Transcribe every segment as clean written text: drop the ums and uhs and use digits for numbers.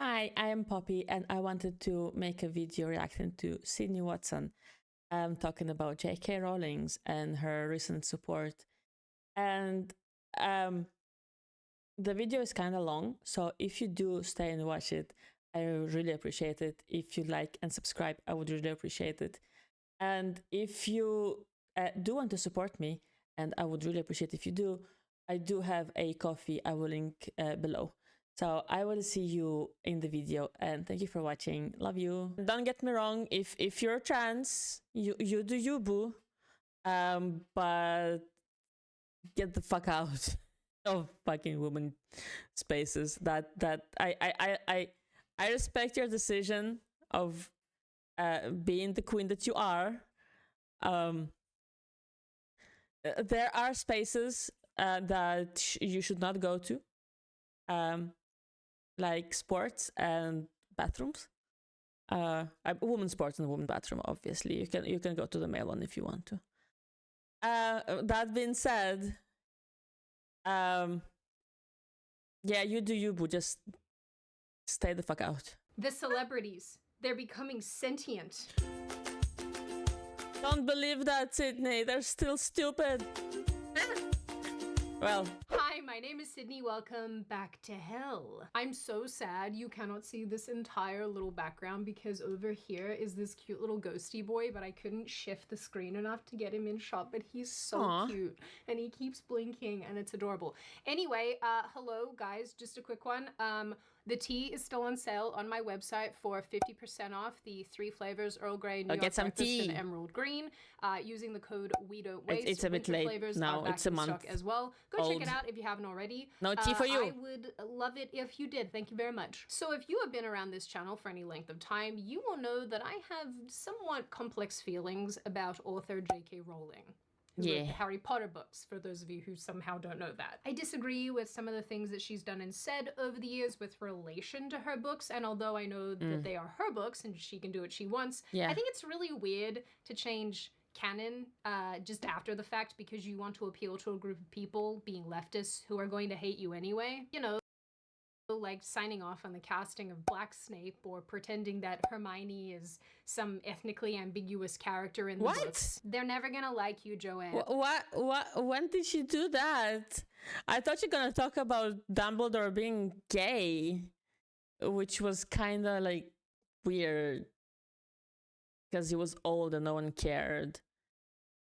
Hi, I am Poppy, and I wanted to make a video reacting to Sydney Watson, talking about JK Rowling's and her recent support. And um, the video is kind of long, so if you do stay and watch it, I really appreciate it. If you like and subscribe, I would really appreciate it. And if you do want to support me, and I would really appreciate if you do, I do have a coffee I will link below. So I will see you in the video, and thank you for watching. Love you. Don't get me wrong, if you're trans, you do you, boo. But get the fuck out of fucking women spaces. I respect your decision of being the queen that you are. There are spaces that you should not go to, like sports and bathrooms. Women's sports and women's bathroom. Obviously, you can go to the male one if you want to. That being said, yeah, you do you, boo. Just stay the fuck out. The celebrities, they're becoming sentient. Don't believe that, Sydney. They're still stupid. Well. Hi, my name is Sydney. Welcome back to hell. I'm so sad you cannot see this entire little background because over here is this cute little ghosty boy, but I couldn't shift the screen enough to get him in shot, but he's so cute and he keeps blinking and it's adorable. Anyway, hello guys, just a quick one. The tea is still on sale on my website for 50% off. The 3 flavors: Earl Grey, New York get some Breakfast, tea. and Emerald Green. Using the code We Don't Waste. It's a bit late now. It's a month as well. Go check it out if you haven't already. No tea for you. I would love it if you did. Thank you very much. So if you have been around this channel for any length of time, you will know that I have somewhat complex feelings about author JK Rowling. Who wrote the Harry Potter books, for those of you who somehow don't know that. I disagree with some of the things that she's done and said over the years with relation to her books, and although I know that they are her books and she can do what she wants, I think it's really weird to change canon just after the fact because you want to appeal to a group of people, being leftists, who are going to hate you anyway. You know, like signing off on the casting of Black Snape or pretending that Hermione is some ethnically ambiguous character in the books. They're never gonna like you, Joanne. What? When did she do that? I thought you were gonna talk about Dumbledore being gay, which was kind of like weird because he was old and no one cared.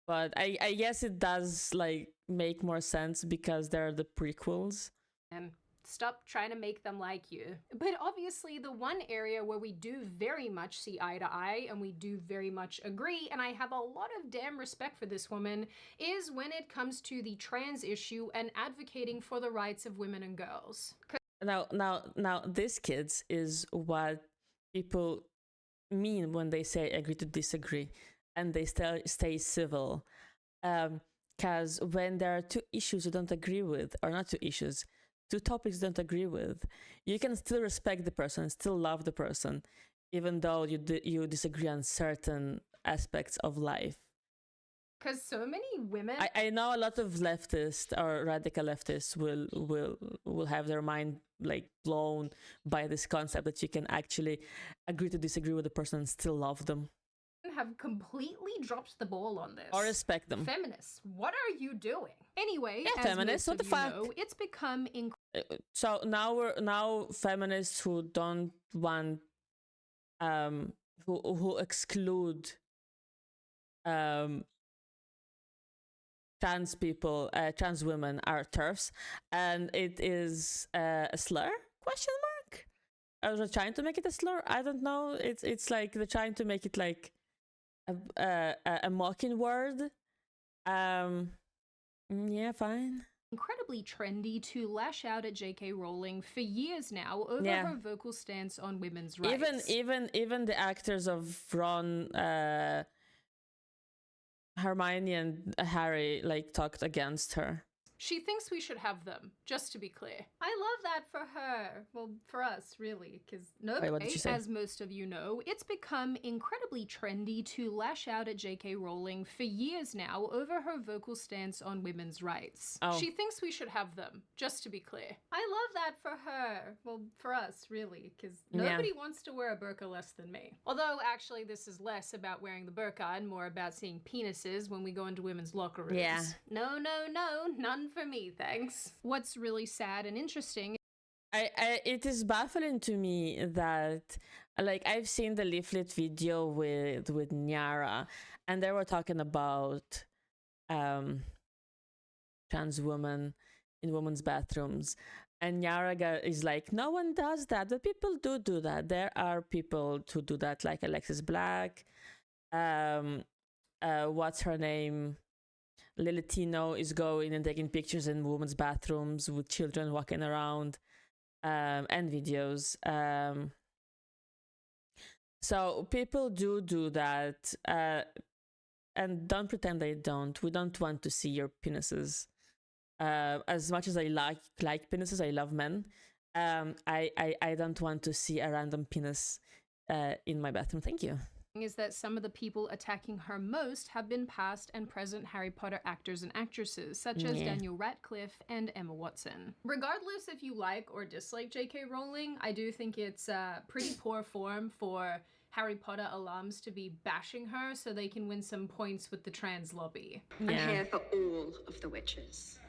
But I guess it does like make more sense because they're the prequels. And stop trying to make them like you. But obviously the one area where we do very much see eye to eye and we do very much agree, and I have a lot of damn respect for this woman, is when it comes to the trans issue and advocating for the rights of women and girls. Now this, kids, is what people mean when they say agree to disagree and they stay civil. Because when there are 2 issues you don't agree with, or not 2 issues, 2 topics you don't agree with, you can still respect the person, still love the person, even though you disagree on certain aspects of life. Because so many women... I know a lot of leftists or radical leftists will have their mind like blown by this concept that you can actually agree to disagree with the person and still love them. Have completely dropped the ball on this. Or respect them. Feminists, what are you doing? Anyway, as feminists, what the fuck? Know, it's become so now feminists who don't want who exclude trans people, trans women are TERFs, and it is a slur? Question mark? Are they trying to make it a slur? I don't know. It's like they're trying to make it like a mocking word. Yeah, fine. Incredibly trendy to lash out at JK Rowling for years now over her vocal stance on women's rights. Even the actors of Ron, Hermione and Harry like talked against her. She thinks we should have them, just to be clear. I love that for her. Well, for us, really, because Wait, what did she say? as most of you know, it's become incredibly trendy to lash out at JK Rowling for years now over her vocal stance on women's rights. Oh. She thinks we should have them, just to be clear. I love that for her. Well, for us, really, because nobody wants to wear a burqa less than me. Although, actually, this is less about wearing the burqa and more about seeing penises when we go into women's locker rooms. Yeah. No, none for me, thanks. What's really sad and interesting, it is baffling to me that, like, I've seen the leaflet video with Nyara, and they were talking about trans women in women's bathrooms, and Nyara is like, no one does that, but people do that. There are people who do that, like Alexis Black, what's her name, Lilitino is going and taking pictures in women's bathrooms with children walking around, and videos. So people do that, and don't pretend they don't. We don't want to see your penises. As much as I like penises, I love men. I don't want to see a random penis in my bathroom. Thank you. Is that some of the people attacking her most have been past and present Harry Potter actors and actresses, such as Daniel Radcliffe and Emma Watson. Regardless if you like or dislike JK Rowling, I do think it's pretty poor form for Harry Potter alums to be bashing her so they can win some points with the trans lobby. I'm here for all of the witches.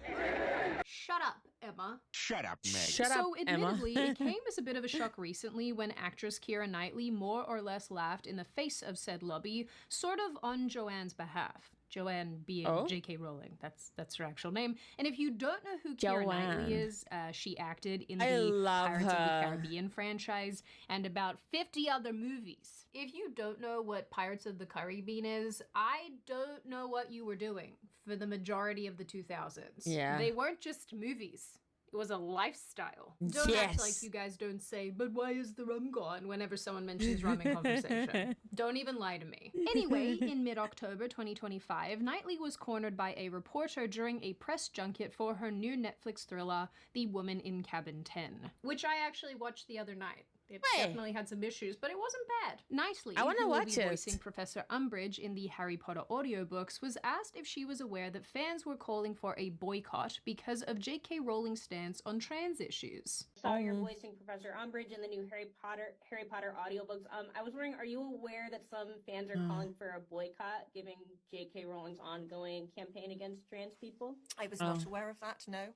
Shut up, Emma. Shut up, Meg. Shut up, admittedly, Emma. it came as a bit of a shock recently when actress Keira Knightley more or less laughed in the face of said lobby, sort of on Joanne's behalf. Joanne being JK Rowling. That's her actual name. And if you don't know who Keira Knightley is, she acted in the Pirates of the Caribbean franchise and about 50 other movies. If you don't know what Pirates of the Caribbean is, I don't know what you were doing for the majority of the 2000s. Yeah. They weren't just movies. It was a lifestyle. Don't act like you guys don't say, but why is the rum gone whenever someone mentions rum in conversation. Don't even lie to me. Anyway, in mid-October 2025, Knightley was cornered by a reporter during a press junket for her new Netflix thriller, The Woman in Cabin 10, which I actually watched the other night. It definitely had some issues, but it wasn't bad. Knightley, who will be voicing Professor Umbridge in the Harry Potter audiobooks, was asked if she was aware that fans were calling for a boycott because of JK Rowling's stance on trans issues. Saw you're voicing Professor Umbridge in the new Harry Potter audiobooks. I was wondering, are you aware that some fans are calling for a boycott, given JK Rowling's ongoing campaign against trans people? I was not aware of that, no.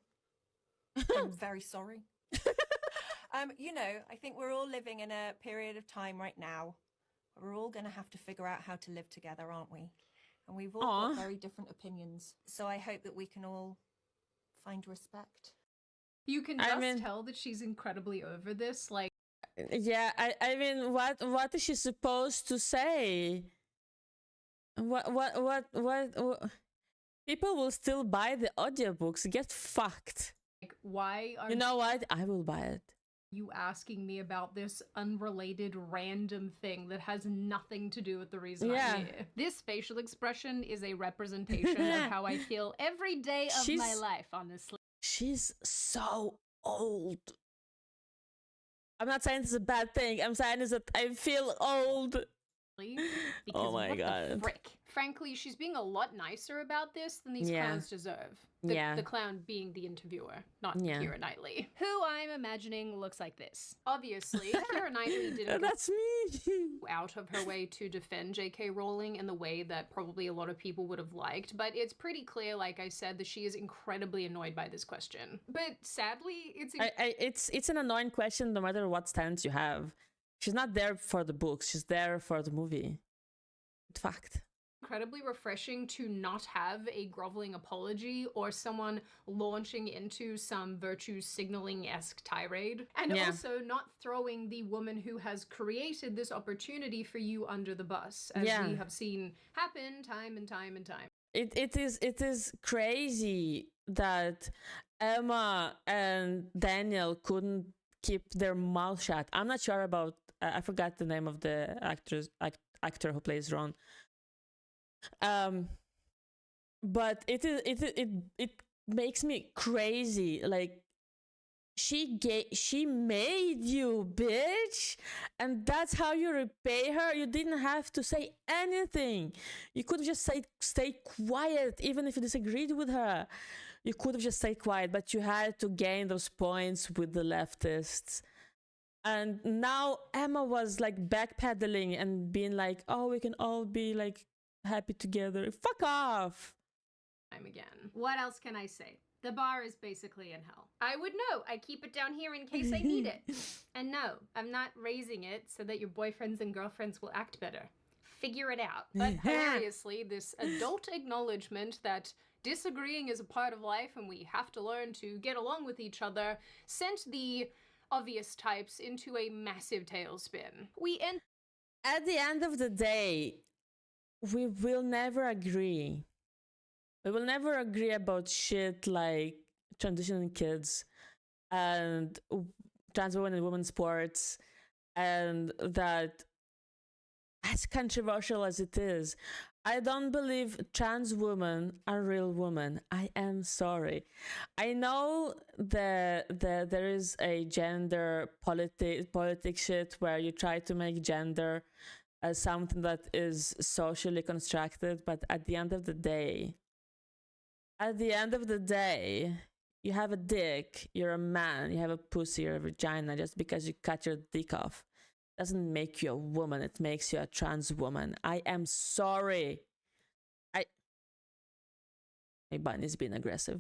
I'm very sorry. You know, I think we're all living in a period of time right now where we're all going to have to figure out how to live together, aren't we? And we've all got very different opinions. So I hope that we can all find respect. You can just tell that she's incredibly over this. Like, yeah, I mean, what is she supposed to say? What? People will still buy the audiobooks. Get fucked. Like, why are you know what? I will buy it. You asking me about this unrelated random thing that has nothing to do with the reason I'm here. This facial expression is a representation of how I feel every day of my life, honestly. She's so old. I'm not saying it's a bad thing. I'm saying is that I feel old. Because oh my god. The frick? Frankly, she's being a lot nicer about this than these clowns deserve. The clown being the interviewer, not Keira Knightley, who I'm imagining looks like this. Obviously, Keira Knightley didn't That's me. out of her way to defend JK Rowling in the way that probably a lot of people would have liked, but it's pretty clear, like I said, that she is incredibly annoyed by this question. But sadly, it's an annoying question no matter what stance you have. She's not there for the books, she's there for the movie. Fact. Incredibly refreshing to not have a groveling apology or someone launching into some virtue signaling-esque tirade, and also not throwing the woman who has created this opportunity for you under the bus, as we have seen happen time and time and time. It is crazy that Emma and Daniel couldn't keep their mouth shut. I'm not sure about I forgot the name of the actor who plays Ron. But it makes me crazy. Like, she made you, bitch, and that's how you repay her. You didn't have to say anything. You could have just stay quiet, even if you disagreed with her. You could have just stayed quiet, but you had to gain those points with the leftists. And now Emma was like backpedaling and being like, oh, we can all be like happy together. Fuck off. I'm again. What else can I say? The bar is basically in hell. I would know. I keep it down here in case I need it. And no, I'm not raising it so that your boyfriends and girlfriends will act better. Figure it out. But hilariously, this adult acknowledgement that disagreeing is a part of life and we have to learn to get along with each other sent the obvious types into a massive tailspin. At the end of the day, we will never agree. We will never agree about shit like transitioning kids and trans women and women's sports, and that, as controversial as it is, I don't believe trans women are real women. I am sorry. I know that there is a gender politic shit where you try to make gender as something that is socially constructed, but at the end of the day, you have a dick, you're a man, you have a pussy or a vagina. Just because you cut your dick off doesn't make you a woman, it makes you a trans woman. I am sorry. My bunny's being aggressive.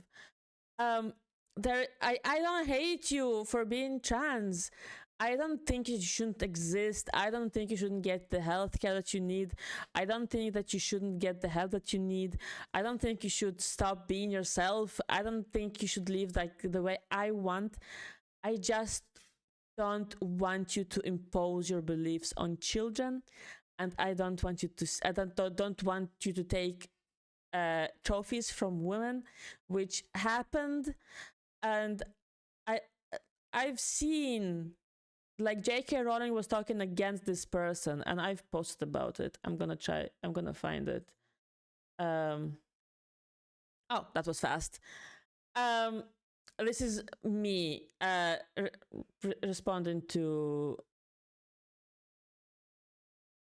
I don't hate you for being trans. I don't think you shouldn't exist. I don't think you shouldn't get the healthcare that you need. I don't think that you shouldn't get the help that you need. I don't think you should stop being yourself. I don't think you should live like the way I want. I just don't want you to impose your beliefs on children, and I don't want you to take trophies from women, which happened. And I've seen, like, JK Rowling was talking against this person, and I've posted about it. I'm gonna find it. Oh, that was fast. This is me responding to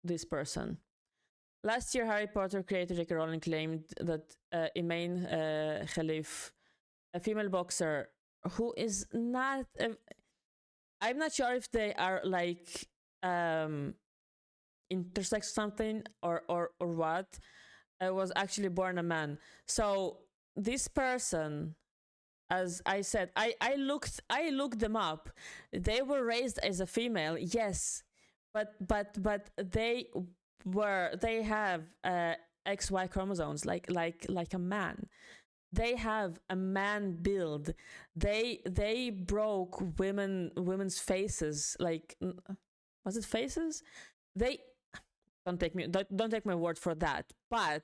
this person. Last year, Harry Potter creator JK Rowling claimed that Imaine Khalif, a female boxer who is not... I'm not sure if they are like intersex something or what, was actually born a man. So this person, as I said, I looked them up. They were raised as a female, yes, but they have XY chromosomes like a man. They have a man build. They broke women's faces. Like, was it faces? They don't take my word for that, but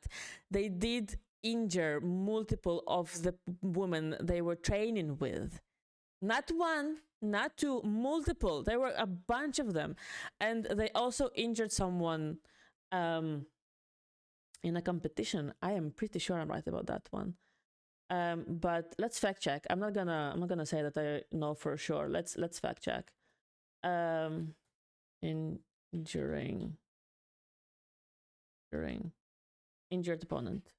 they did injure multiple of the women they were training with. Not one, not two, multiple. There were a bunch of them. And they also injured someone in a competition. I am pretty sure I'm right about that one. But let's fact check. I'm not gonna say that I know for sure. Let's fact check. Injuring injured opponent.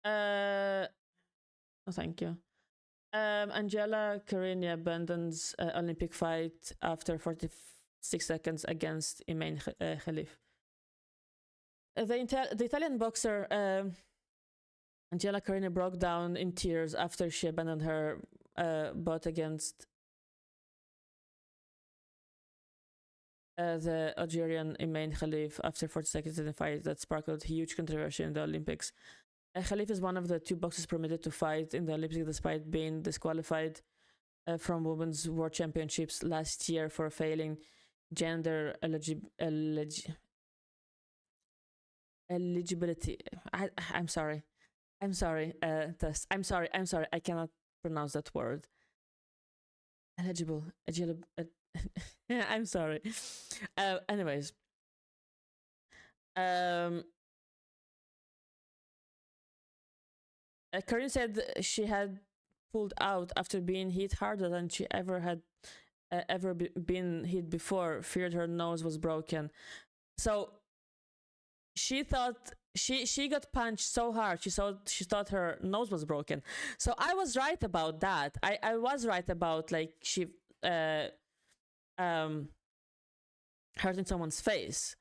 Oh, thank you. Angela Carini abandons Olympic fight after 46 seconds against Imaine Khalif. The Italian boxer Angela Carini broke down in tears after she abandoned her bout against the Algerian Imaine Khalif after 40 seconds in a fight that sparkled huge controversy in the Olympics. Khalif is one of the two boxers permitted to fight in the Olympics despite being disqualified from Women's World Championships last year for failing gender eligibility. I'm sorry. Test. I'm sorry. I cannot pronounce that word. Eligible. I'm sorry. Anyways. Corinne said she had pulled out after being hit harder than she ever had been hit before. Feared her nose was broken. So she thought she got punched so hard she thought her nose was broken. So I was right about that. I was right about like she hurting someone's face.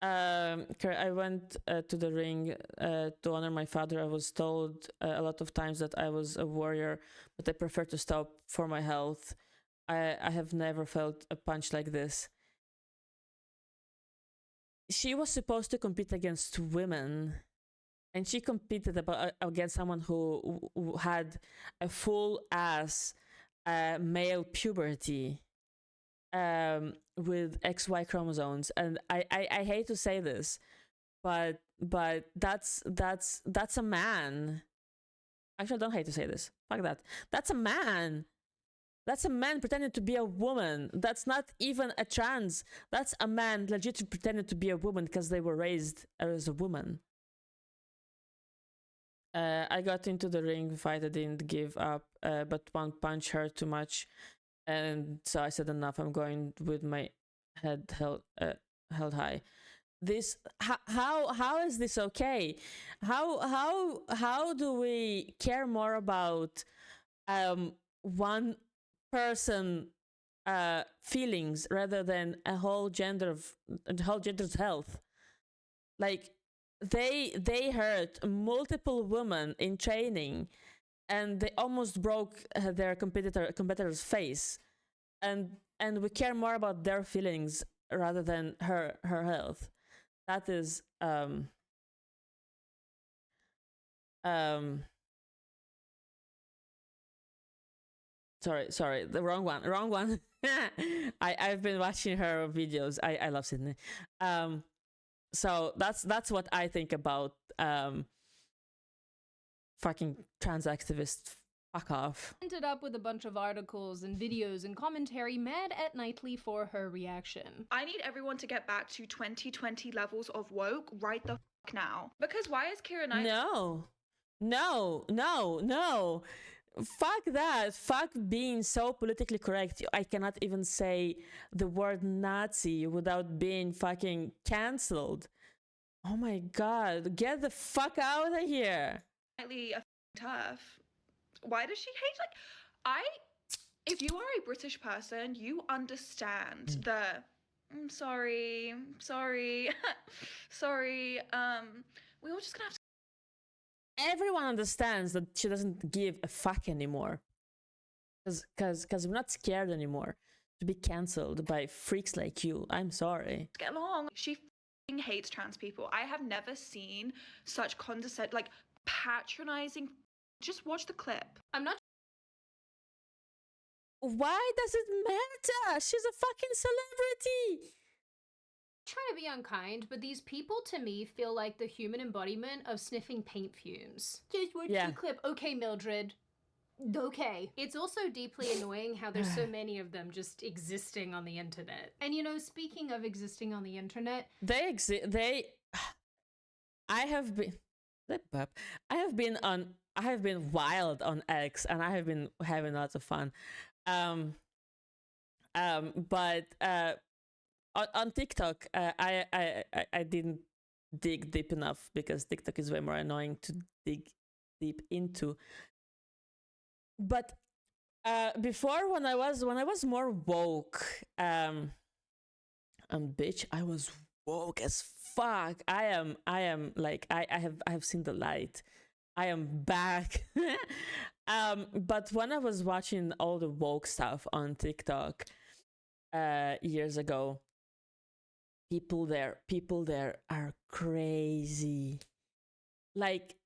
I went to the ring to honor my father. I was told a lot of times that I was a warrior, but I prefer to stop for my health. I have never felt a punch like this. She was supposed to compete against women, and she competed against someone who had a full ass male puberty with XY chromosomes. And I hate to say this, but that's a man. Actually, I don't hate to say this. Fuck that. That's a man. That's a man pretending to be a woman. That's not even a trans. That's a man legit pretending to be a woman because they were raised as a woman. I got into the ring fight. I didn't give up, but one punch hurt too much, and so I said enough. I'm going with my head held high. This how is this okay? How do we care more about one person feelings rather than a whole gender's health? Like they hurt multiple women in training, and they almost broke their competitor's face, and we care more about their feelings rather than her health. That is sorry, the wrong one. I've been watching her videos. I love Sydney. So that's what I think about fucking trans activists. Fuck off. Ended up with a bunch of articles and videos and commentary mad at Knightley for her reaction. I need everyone to get back to 2020 levels of woke right the fuck now. Because why is Keira Knightley... No. Fuck that. Fuck being so politically correct. I cannot even say the word Nazi without being fucking cancelled. Oh my god. Get the fuck out of here. Knightley a tough. Why does she hate? Like, if you are a British person, you understand the sorry, we all just gonna have to... Everyone understands that she doesn't give a fuck anymore. Because we're not scared anymore to be cancelled by freaks like you. I'm sorry. Get along. She hates trans people. I have never seen such patronizing. Just watch the clip. I'm not Why does it matter? She's a fucking celebrity. trying to be unkind, but these people to me feel like the human embodiment of sniffing paint fumes. Just watch the clip. Okay, Mildred. Okay. It's also deeply annoying how there's so many of them just existing on the internet. And you know, speaking of existing on the internet, I have been wild on X, and I have been having lots of fun. But on TikTok, I didn't dig deep enough because TikTok is way more annoying to dig deep into. But before, when I was more woke, bitch, I was woke as fuck. I am like I have seen the light. I am back. But when I was watching all the woke stuff on TikTok years ago, people there are crazy. Like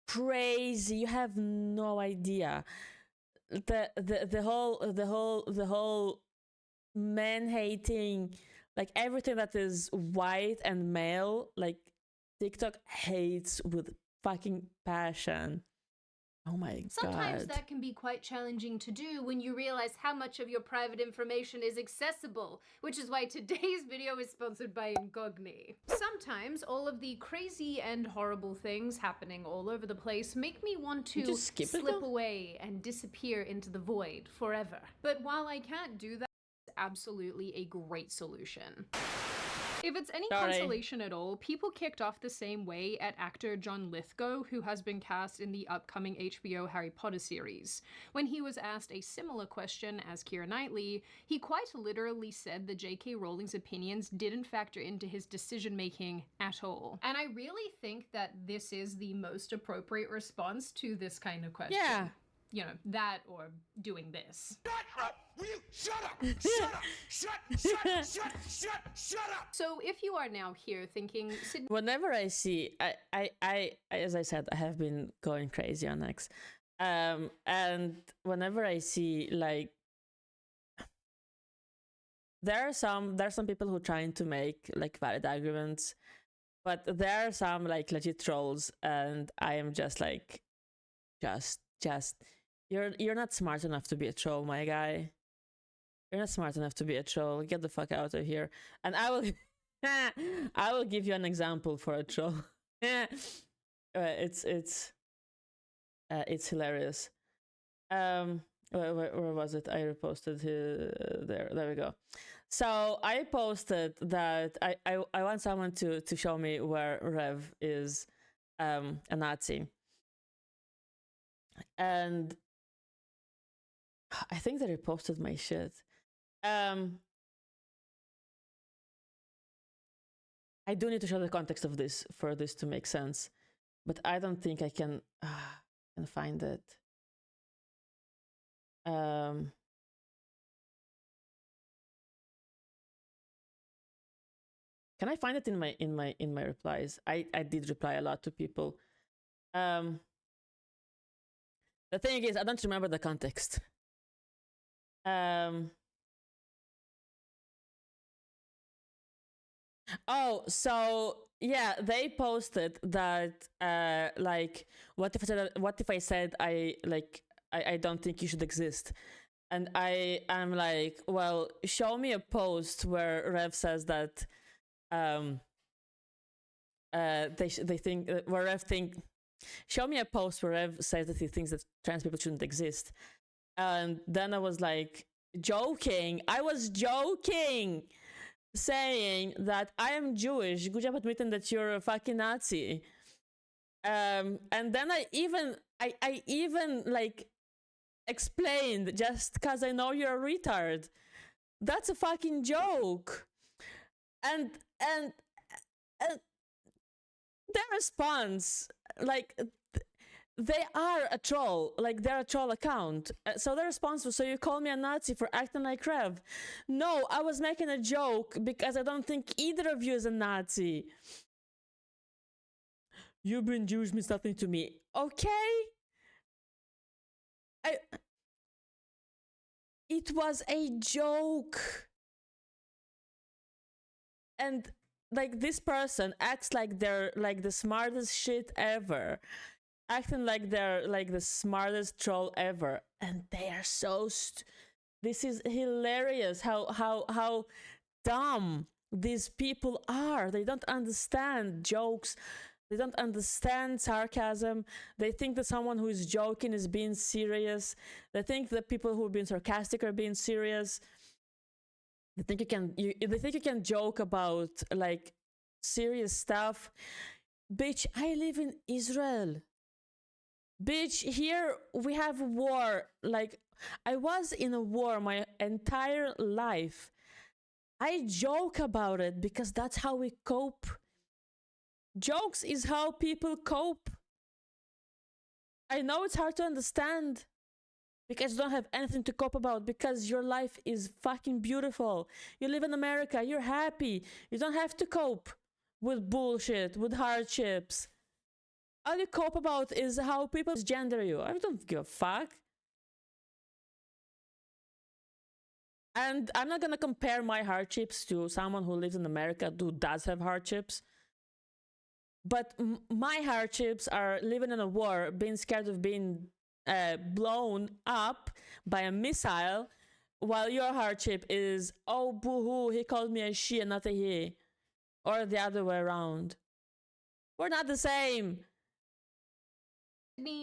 crazy. You have no idea. The whole man hating, like everything that is white and male, like TikTok hates with fucking passion. Oh my Sometimes god. that can be quite challenging to do when you realize how much of your private information is accessible, which is why today's video is sponsored by Incogni. Sometimes all of the crazy and horrible things happening all over the place make me want to Just skip it, slip though? away and disappear into the void forever. But while I can't do that, it's absolutely a great solution. If it's any consolation at all, people kicked off the same way at actor John Lithgow, who has been cast in the upcoming HBO Harry Potter series. When he was asked a similar question as Keira Knightley, he quite literally said that JK Rowling's opinions didn't factor into his decision-making at all. And I really think that this is the most appropriate response to this kind of question. Yeah. You know, that or doing this. Shut up! Will you shut up? Shut up! Shut up! So if you are now here thinking, Sydney, Whenever I see, I as I said, I have been going crazy on X, and whenever I see like, there are some people who are trying to make like valid arguments, but there are some like legit trolls, and I am just like, just you're not smart enough to be a troll, my guy. You're not smart enough to be a troll. Get the fuck out of here. And I will I will give you an example for a troll. It's hilarious. Where was it? I reposted there we go. So I posted that I want someone to show me where Rev is a Nazi. And I think they reposted my shit. I do need to show the context of this for this to make sense, but I don't think I can find it. Can I find it in my replies? I did reply a lot to people. The thing is, I don't remember the context. Oh, so yeah, they posted that like, what if I said I don't think you should exist, and I'm like, well, show me a post where Rev says that they think where Rev think. Show me a post where Rev says that he thinks that trans people shouldn't exist. And then I was like, joking. I was joking, saying that I am Jewish. Good job admitting that you're a fucking Nazi. And then I even like explained, just because I know you're a retard. That's a fucking joke. And their response, like, they are a troll, like they're a troll account. So the response was, so you call me a Nazi for acting like Rev? No, I was making a joke because I don't think either of you is a Nazi. You being Jewish means nothing to me. Okay? It was a joke. And like, this person acts like they're like the smartest shit ever, acting like they're like the smartest troll ever, and they are so this is hilarious how dumb these people are. They don't understand jokes, they don't understand sarcasm. They think that someone who is joking is being serious. They think that people who are being sarcastic are being serious. They think you can joke about like serious stuff. Bitch, I live in Israel. Bitch, here we have war. Like, I was in a war my entire life. I joke about it because that's how we cope. Jokes is how people cope. I know it's hard to understand because you don't have anything to cope about, because your life is fucking beautiful. You live in America, you're happy. You don't have to cope with bullshit, with hardships. All you cope about is how people gender you. I don't give a fuck. And I'm not gonna compare my hardships to someone who lives in America who does have hardships. But my hardships are living in a war, being scared of being blown up by a missile, while your hardship is, oh boo-hoo, he called me a she and not a he, or the other way around. We're not the same.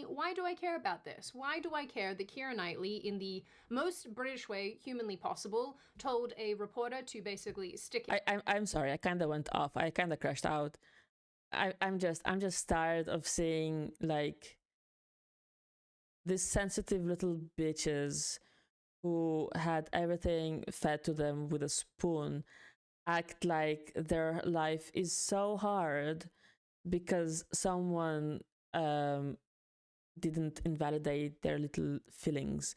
Why do I care about this? Why do I care that Keira Knightley, in the most British way humanly possible, told a reporter to basically stick it? I'm sorry, I kind of went off. I kind of crashed out. I'm just tired of seeing like these sensitive little bitches who had everything fed to them with a spoon act like their life is so hard because someone didn't invalidate their little feelings.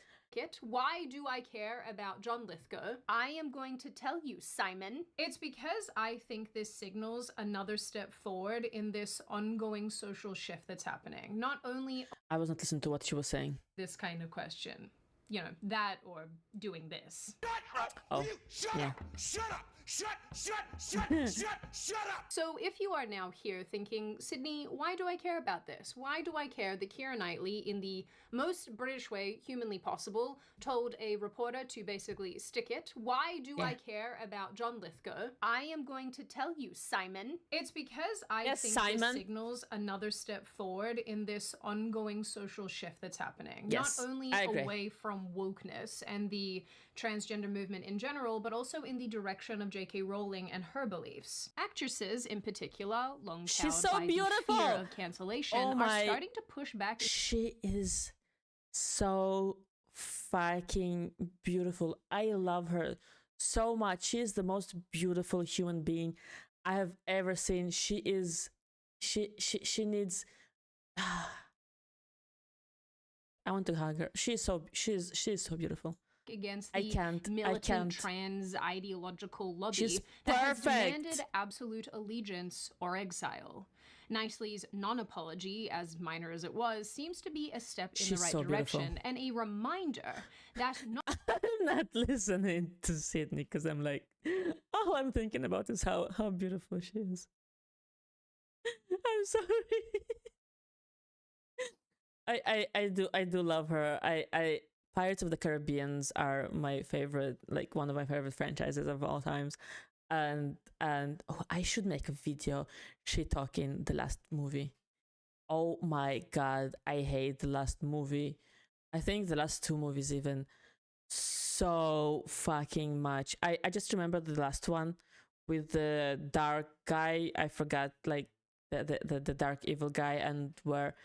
Why do I care about John Lithgow? I am going to tell you, Simon. It's because I think this signals another step forward in this ongoing social shift that's happening. Not only I was not listening to what she was saying. This kind of question, you know, that or doing this. Oh, Shut yeah. up! Shut up! Shut up! So if you are now here thinking, Sydney, why do I care about this? Why do I care that Keira Knightley, in the most British way humanly possible, told a reporter to basically stick it? Why do I care about John Lithgow? I am going to tell you, Simon. It's because I think Simon. this signals another step forward in this ongoing social shift that's happening. Yes, Not only I agree. away from wokeness and the transgender movement in general, but also in the direction of JK Rowling and her beliefs. Actresses, in particular, long She's cowed so by the beautiful. fear of cancellation, are starting to push back. She is so fucking beautiful. I love her so much. She is the most beautiful human being I have ever seen. She needs I want to hug her. She's so beautiful. Against I the can't. militant trans ideological lobby She's that has perfect. demanded absolute allegiance or exile. Knightley's non-apology, as minor as it was, seems to be a step in She's the right so beautiful. direction and a reminder that not I'm not listening to Sydney because I'm like, all I'm thinking about is how beautiful she is. I'm sorry. I do love her. I Pirates of the Caribbeans are my favorite, like one of my favorite franchises of all times. And oh, I should make a video shit talking the last movie. Oh my god, I hate the last movie. I think the last two movies even so fucking much. I just remember the last one with the dark guy. I forgot like the dark evil guy, and where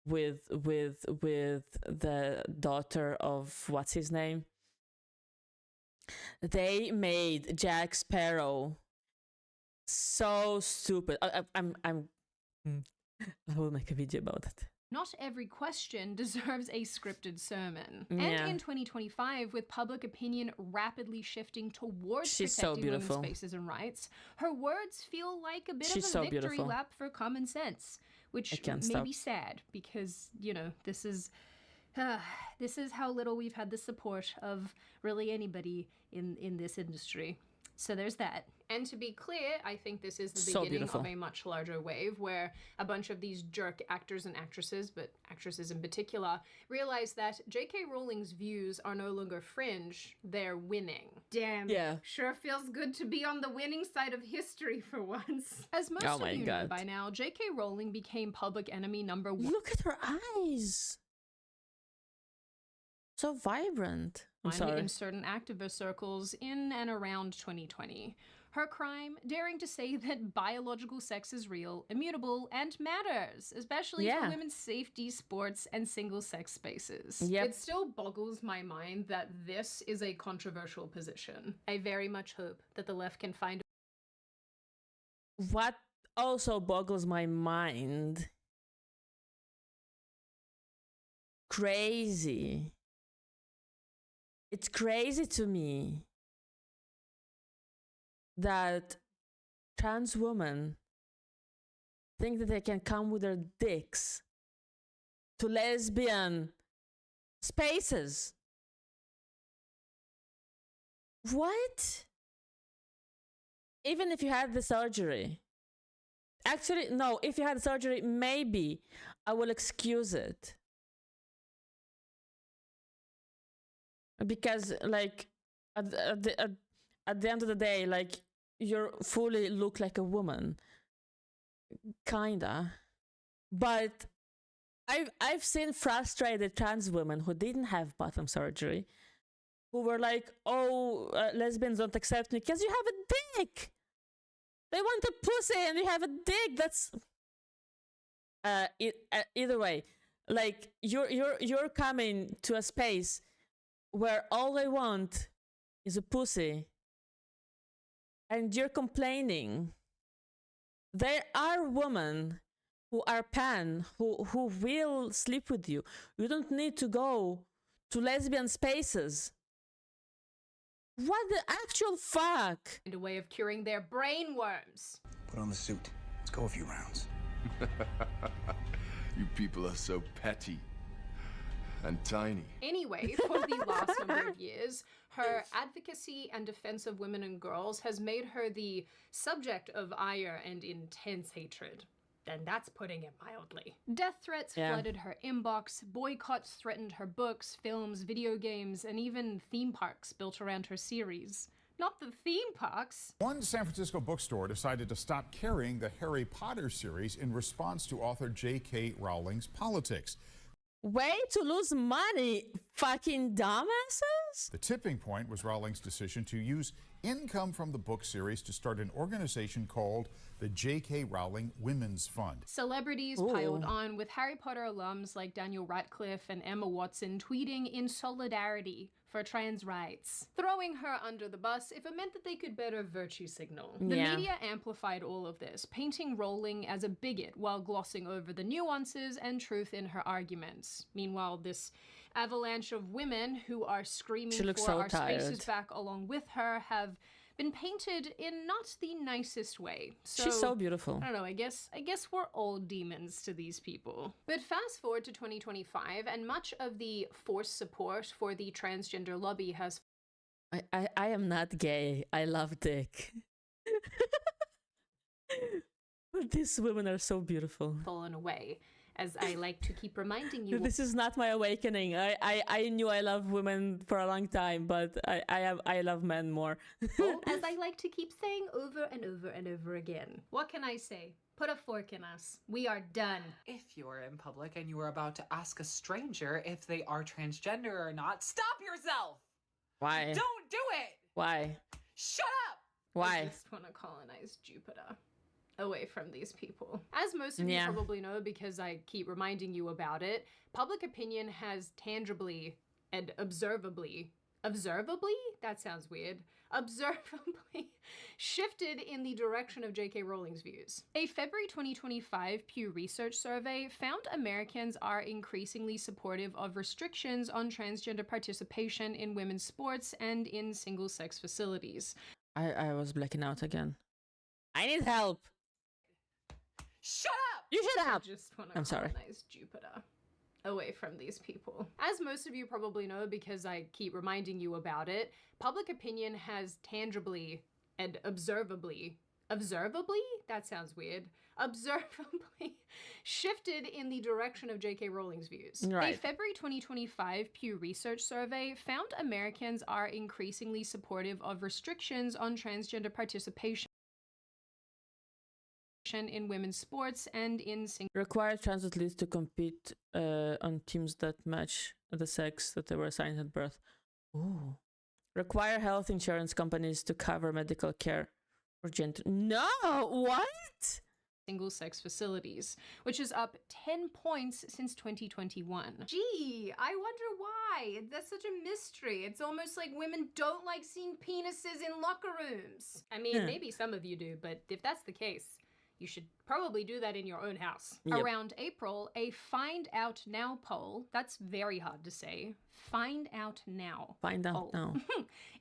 with the daughter of what's his name. They made Jack Sparrow so stupid. I will make a video about it. Not every question deserves a scripted sermon. Yeah. And in 2025, with public opinion rapidly shifting towards She's so protecting women's beautiful. spaces and rights, her words feel like a bit She's of a so victory beautiful. lap for common sense, which I can't may stop. be sad because, you know, this is how little we've had the support of really anybody in this industry. So there's that. And to be clear, I think this is the So beginning beautiful. of a much larger wave where a bunch of these jerk actors and actresses, but actresses in particular, realize that JK Rowling's views are no longer fringe, they're winning. Damn. Yeah. Sure feels good to be on the winning side of history for once. As most Oh of my you know God. by now, JK Rowling became public enemy number one. Look at her eyes. So vibrant. I'm sorry. In certain activist circles in and around 2020. Her crime, daring to say that biological sex is real, immutable, and matters, especially Yeah. for women's safety, sports, and single-sex spaces. Yep. It still boggles my mind that this is a controversial position. I very much hope that the left can find What also boggles my mind, crazy. It's crazy to me that trans women think that they can come with their dicks to lesbian spaces. What? Even if you had the surgery. Actually, no, if you had surgery, maybe I will excuse it. because like at the end of the day, like you fully look like a woman, kinda. But I've seen frustrated trans women who didn't have bottom surgery, who were like, "Oh, lesbians don't accept me because you have a dick. They want a pussy and you have a dick." That's either way, like you're coming to a space where all they want is a pussy, and you're complaining. There are women who are pan who will sleep with you. You don't need to go to lesbian spaces. What the actual fuck? And a way of curing their brain worms. Put on the suit. Let's go a few rounds. You people are so petty and tiny. Anyway, for the last number of years, her advocacy and defense of women and girls has made her the subject of ire and intense hatred. And that's putting it mildly. Death threats flooded her inbox, boycotts threatened her books, films, video games, and even theme parks built around her series. Not the theme parks. One San Francisco bookstore decided to stop carrying the Harry Potter series in response to author JK Rowling's politics. Way to lose money, fucking dumbasses! The tipping point was Rowling's decision to use income from the book series to start an organization called the JK Rowling Women's Fund. Celebrities piled on, with Harry Potter alums like Daniel Radcliffe and Emma Watson tweeting in solidarity for trans rights, throwing her under the bus if it meant that they could better virtue signal. The media amplified all of this, painting Rowling as a bigot while glossing over the nuances and truth in her arguments. Meanwhile, this avalanche of women who are screaming for our spaces back along with her have been painted in not the nicest way. So, she's so beautiful. I don't know, I guess we're all demons to these people. But fast forward to 2025, and much of the forced support for the transgender lobby has... I am not gay. I love dick. But these women are so beautiful. ...fallen away. As I like to keep reminding you... This is not my awakening. I knew I love women for a long time, but I love men more. As I like to keep saying over and over and over again. What can I say? Put a fork in us. We are done. If you're in public and you are about to ask a stranger if they are transgender or not, stop yourself! Why? Don't do it! Why? Shut up! Why? I just want to colonize Jupiter. Away from these people. As most of you probably know, because I keep reminding you about it, public opinion has tangibly and observably, that sounds weird, observably shifted in the direction of JK Rowling's views. A February 2025 Pew Research survey found Americans are increasingly supportive of restrictions on transgender participation in women's sports and in single-sex facilities. I was blacking out again. I need help! Shut up! You shut up! I just want to colonize Jupiter. Away from these people. As most of you probably know, because I keep reminding you about it, public opinion has tangibly and observably, that sounds weird, observably shifted in the direction of JK Rowling's views. Right. A February 2025 Pew Research survey found Americans are increasingly supportive of restrictions on transgender participation in women's sports and in require trans athletes to compete on teams that match the sex that they were assigned at birth. Ooh. Require health insurance companies to cover medical care for gender. No, what? Single-sex facilities, which is up 10 points since 2021. Gee, I wonder why. That's such a mystery. It's almost like women don't like seeing penises in locker rooms. I mean, maybe some of you do, but if that's the case, you should probably do that in your own house. Yep. Around April, a Find Out Now poll, that's very hard to say, Find Out Now. Find out now.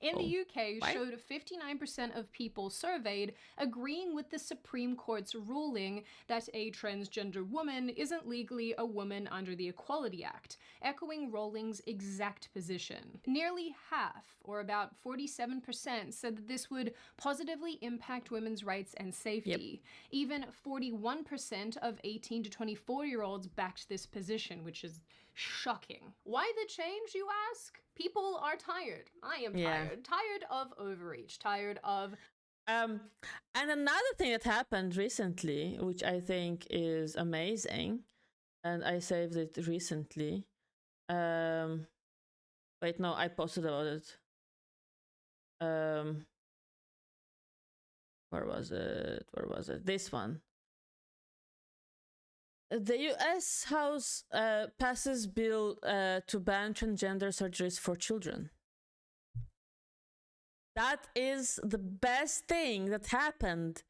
In the UK showed 59% of people surveyed agreeing with the Supreme Court's ruling that a transgender woman isn't legally a woman under the Equality Act, echoing Rowling's exact position. Nearly half, or about 47%, said that this would positively impact women's rights and safety. Even 41% of 18 to 24-year-olds backed this position, which is Shocking. Why the change, you ask? People are tired. I am tired. Tired of overreach. Tired of... And another thing that happened recently, which I think is amazing, and I saved it recently. Wait, no, I posted about it. Where was it? This one. The US House passes bill to ban transgender surgeries for children. That is the best thing that happened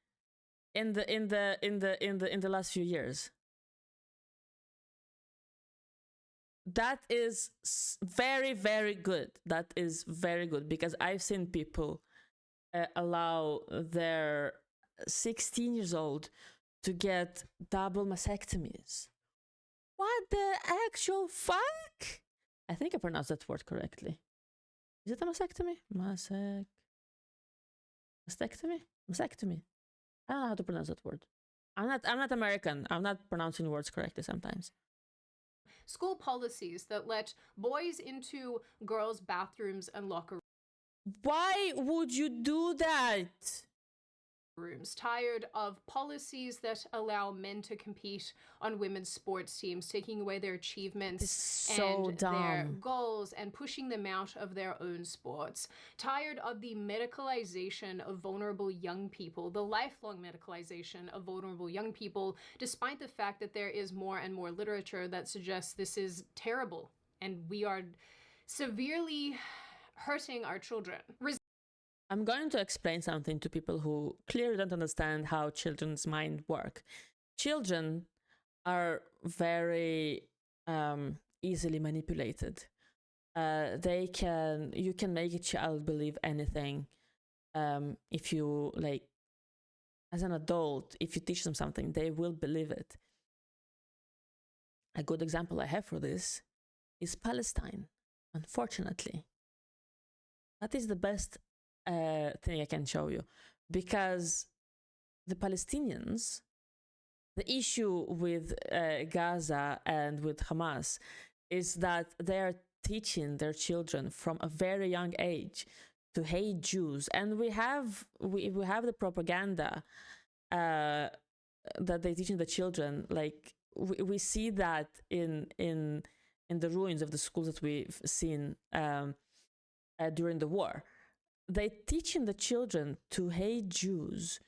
in the last few years. That is very, very good. That is very good, because I've seen people allow their 16 years old to get double mastectomies. What the actual fuck? I think I pronounced that word correctly. Is it a mastectomy? Mastectomy? Mastectomy. I don't know how to pronounce that word. I'm not American. I'm not pronouncing words correctly sometimes. School policies that let boys into girls' bathrooms and locker Why would you do that? rooms. Tired of policies that allow men to compete on women's sports teams, taking away their achievements and their goals and pushing them out of their own sports. Tired of the medicalization of vulnerable young people, the lifelong medicalization of vulnerable young people, despite the fact that there is more and more literature that suggests this is terrible and we are severely hurting our children. I'm going to explain something to people who clearly don't understand how children's mind work. Children are very easily manipulated. You can make a child believe anything. If you, like, as an adult, if you teach them something, they will believe it. A good example I have for this is Palestine, unfortunately. That is the best thing I can show you, because the Palestinians, the issue with Gaza and with Hamas is that they are teaching their children from a very young age to hate Jews, and we have the propaganda that they're teaching the children. Like we see that in the ruins of the schools that we've seen during the war. They're teaching the children to hate Jews.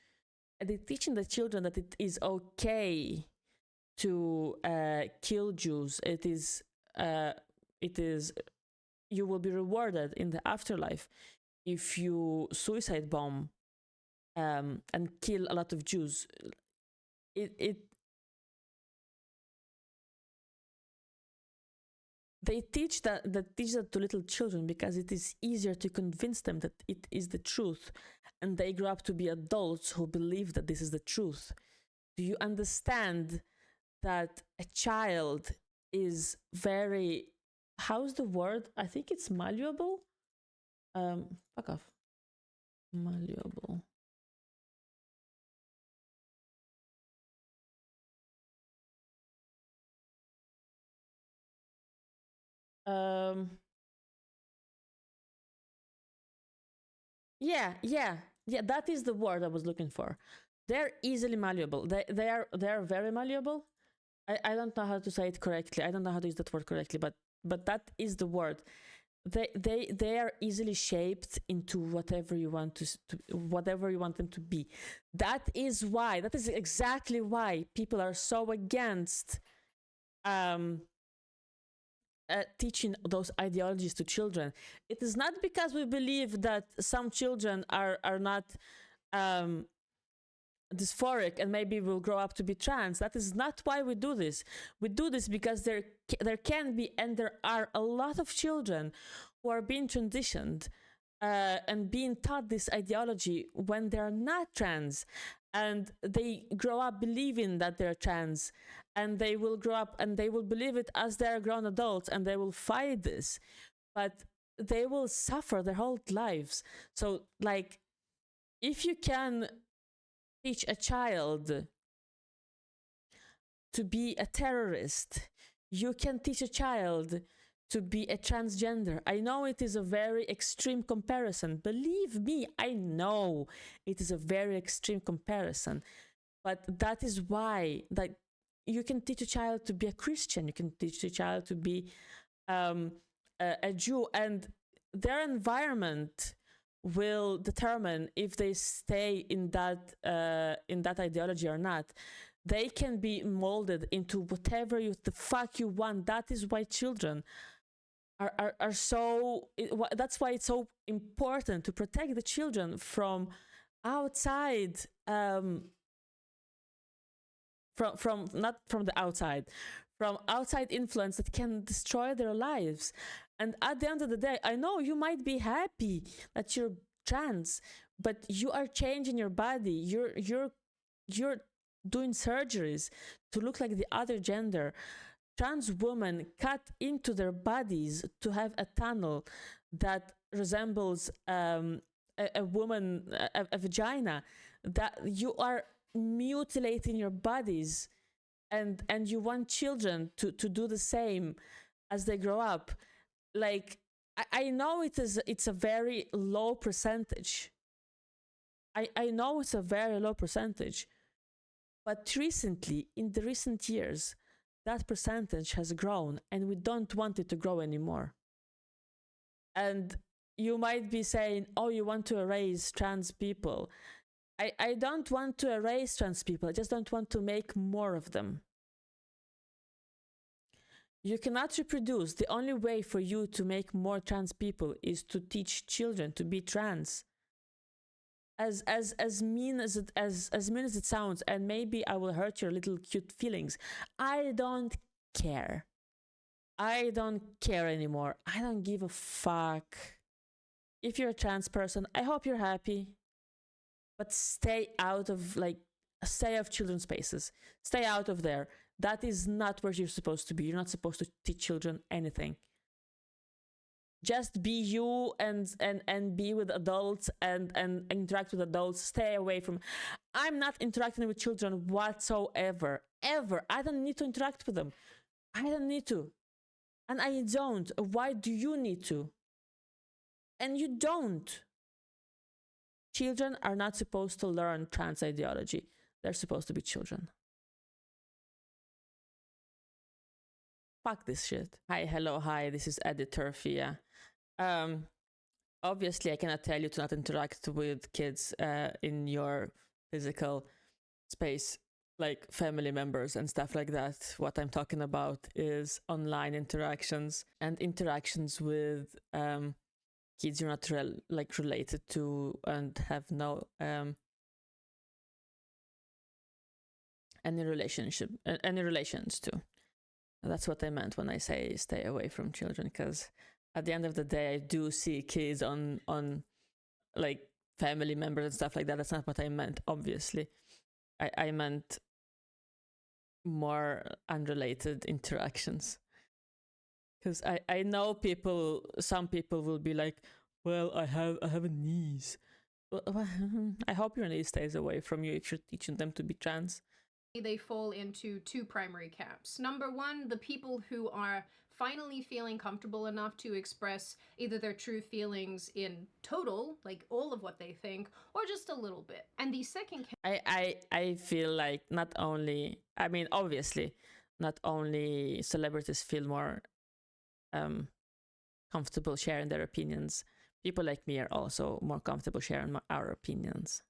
And they're teaching the children that it is okay to kill Jews. It is you will be rewarded in the afterlife if you suicide bomb and kill a lot of Jews. They teach that to little children because it is easier to convince them that it is the truth, and they grow up to be adults who believe that this is the truth. Do you understand that a child is very, how's the word? I think it's malleable. Fuck off. Malleable. Yeah, that is the word I was looking for. They're easily malleable. They are very malleable. I don't know how to say it correctly. I don't know how to use that word correctly, but that is the word. They are easily shaped into whatever you want whatever you want them to be. That is exactly why people are so against teaching those ideologies to children. It is not because we believe that some children are not dysphoric and maybe will grow up to be trans. That is not why we do this. We do this because there can be, and there are, a lot of children who are being transitioned and being taught this ideology when they're not trans, and they grow up believing that they're trans, and they will grow up and they will believe it as they're grown adults, and they will fight this, but they will suffer their whole lives. So, like, if you can teach a child to be a terrorist, You can teach a child to be a transgender. I know it is a very extreme comparison. Believe me, I know it is a very extreme comparison. But that is why, like, you can teach a child to be a Christian. You can teach a child to be a Jew, and their environment will determine if they stay in that ideology or not. They can be molded into whatever the fuck you want. That is why children are so. That's why it's so important to protect the children from outside. From not from the outside, from outside influence that can destroy their lives. And at the end of the day, I know you might be happy that you're trans, but you are changing your body. You're doing surgeries to look like the other gender. Trans women cut into their bodies to have a tunnel that resembles a woman, a vagina. That you are mutilating your bodies, and you want children to do the same as they grow up. Like, I know it's a very low percentage. I know it's a very low percentage, but recently, in the recent years, that percentage has grown, and we don't want it to grow anymore. And you might be saying, oh, you want to erase trans people. I don't want to erase trans people. I just don't want to make more of them. You cannot reproduce. The only way for you to make more trans people is to teach children to be trans. As mean as it sounds, and maybe I will hurt your little cute feelings. I don't care. I don't care anymore. I don't give a fuck. If you're a trans person, I hope you're happy. But stay out of children's spaces. Stay out of there. That is not where you're supposed to be. You're not supposed to teach children anything. Just be you and be with adults and interact with adults. Stay away from. I'm not interacting with children whatsoever. Ever. I don't need to interact with them. I don't need to. And I don't. Why do you need to? And you don't. Children are not supposed to learn trans ideology. They're supposed to be children. Fuck this shit. Hi, hello, hi, this is Editor Fia. Obviously, I cannot tell you to not interact with kids in your physical space, like family members and stuff like that. What I'm talking about is online interactions and interactions with kids you're not related to and have no any relations to. That's what I meant when I say stay away from children, because at the end of the day, I do see kids on like family members and stuff like that. That's not what I meant, obviously. I meant more unrelated interactions. Because I know some people will be like, well, I have a niece. Well, I hope your niece stays away from you if you're teaching them to be trans. They fall into two primary camps. Number one, the people who are finally feeling comfortable enough to express either their true feelings in total, like all of what they think, or just a little bit. And the second camp... I feel like not only, I mean, obviously, not only celebrities feel more comfortable sharing their opinions, people like me are also more comfortable sharing our opinions.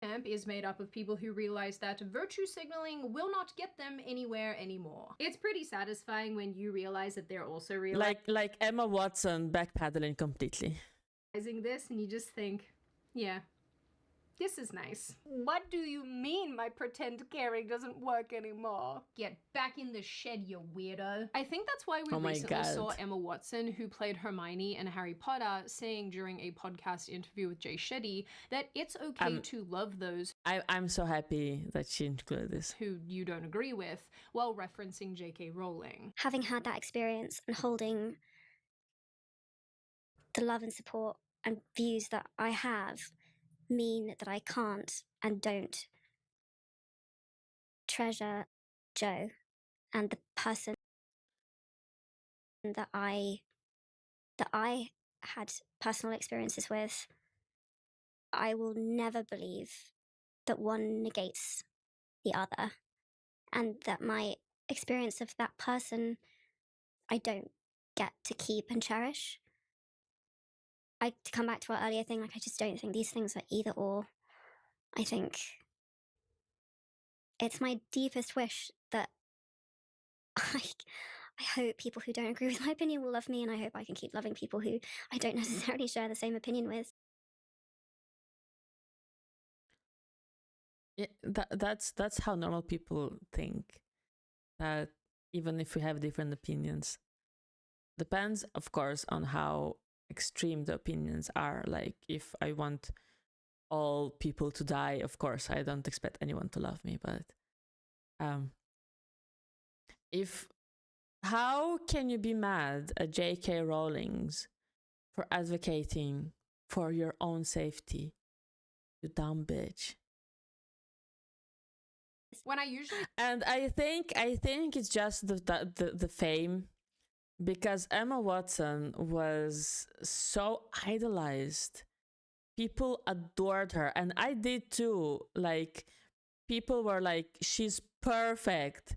Camp is made up of people who realize that virtue signaling will not get them anywhere anymore. It's pretty satisfying when you realize that they're also realizing like Emma Watson backpedaling completely. This, and you just think, yeah, this is nice. What do you mean my pretend caring doesn't work anymore? Get back in the shed, you weirdo. I think that's why we recently saw Emma Watson, who played Hermione in Harry Potter, saying during a podcast interview with Jay Shetty that it's okay to love those I'm so happy that she included this. Who you don't agree with, while referencing JK Rowling. Having had that experience and holding the love and support and views that I have mean that I can't and don't treasure Joe and the person. that I had personal experiences with, I will never believe that one negates the other, and that my experience of that person I don't get to keep and cherish. To come back to our earlier thing, like, I just don't think these things are either or. I think it's my deepest wish that I hope people who don't agree with my opinion will love me, and I hope I can keep loving people who I don't necessarily share the same opinion with. Yeah, that's how normal people think. That even if we have different opinions, depends, of course, on how extreme the opinions are. Like, if I want all people to die, of course, I don't expect anyone to love me. But if how can you be mad at JK Rowling's for advocating for your own safety? You dumb bitch. When I usually And I think it's just the fame, because Emma Watson was so idolized. People adored her, and I did too. Like, people were like, she's perfect.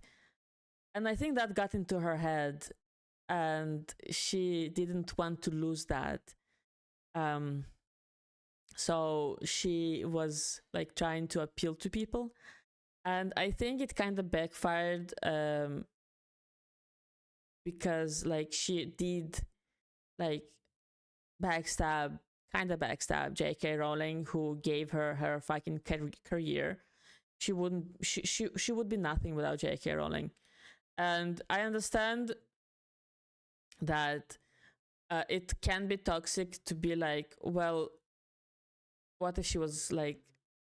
And I think that got into her head, and she didn't want to lose that. So she was like trying to appeal to people. And I think it kind of backfired, because like she did like backstab JK Rowling, who gave her fucking career. She would be nothing without JK Rowling. And I understand that it can be toxic to be like, well, what if she was like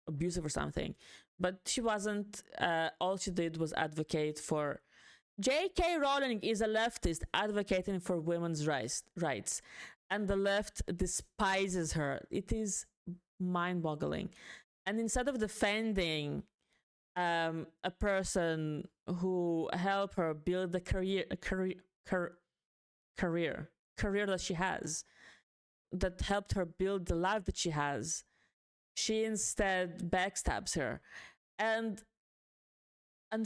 abusive or something? But she wasn't. All she did was advocate for. JK Rowling is a leftist advocating for women's rights, and the left despises her. It is mind-boggling. And instead of defending a person who helped her build the career that she has, that helped her build the life that she has, she instead backstabs her. And I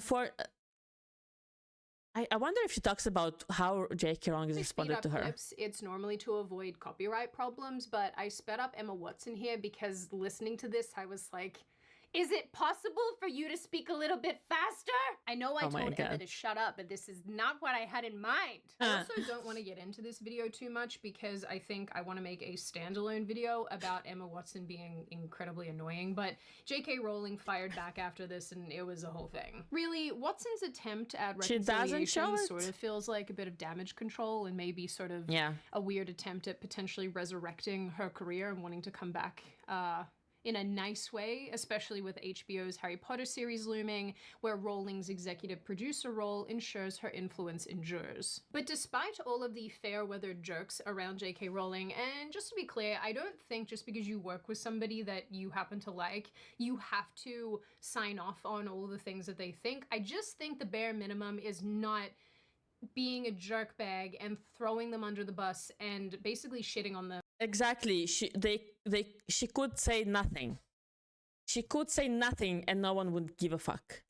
wonder if she talks about how J.K. Rowling has responded to her. Clips, it's normally to avoid copyright problems, but I sped up Emma Watson here because listening to this, I was like, is it possible for you to speak a little bit faster? I know I told Emma to shut up, but this is not what I had in mind. I also don't want to get into this video too much because I think I want to make a standalone video about Emma Watson being incredibly annoying, but JK Rowling fired back after this and it was a whole thing. Really, Watson's attempt at reconciliation sort of feels like a bit of damage control and maybe sort of a weird attempt at potentially resurrecting her career and wanting to come back in a nice way, especially with HBO's Harry Potter series looming, where Rowling's executive producer role ensures her influence endures. But despite all of the fair-weather jokes around JK Rowling, and just to be clear, I don't think just because you work with somebody that you happen to like, you have to sign off on all the things that they think. I just think the bare minimum is not being a jerkbag and throwing them under the bus and basically shitting on them. Exactly. She could say nothing. She could say nothing and no one would give a fuck.